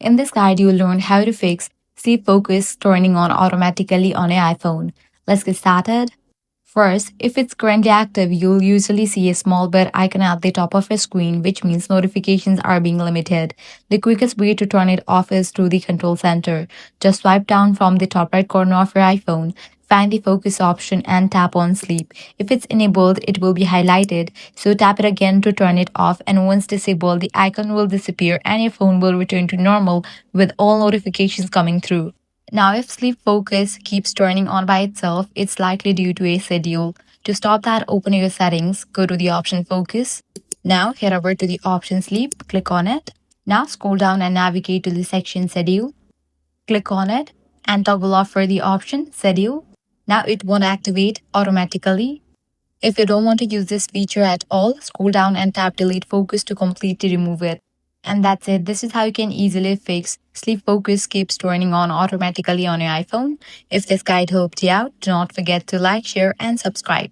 In this guide, you'll learn how to fix sleep focus turning on automatically on your iPhone. Let's get started. First, if it's currently active, you'll usually see a small bell icon at the top of your screen, which means notifications are being limited. The quickest way to turn it off is through the control center. Just swipe down from the top right corner of your iPhone, find the focus option, and tap on sleep. If it's enabled, it will be highlighted, so tap it again to turn it off, and once disabled, the icon will disappear and your phone will return to normal with all notifications coming through. Now, if sleep focus keeps turning on by itself, it's likely due to a schedule. To stop that, open your settings, go to the option focus. Now, head over to the option sleep, click on it. Now, scroll down and navigate to the section schedule. Click on it and toggle off for the option schedule. Now, it won't activate automatically. If you don't want to use this feature at all, scroll down and tap delete focus to completely remove it. And that's it. This is how you can easily fix sleep focus keeps turning on automatically on your iPhone. If this guide helped you out, do not forget to like, share, and subscribe.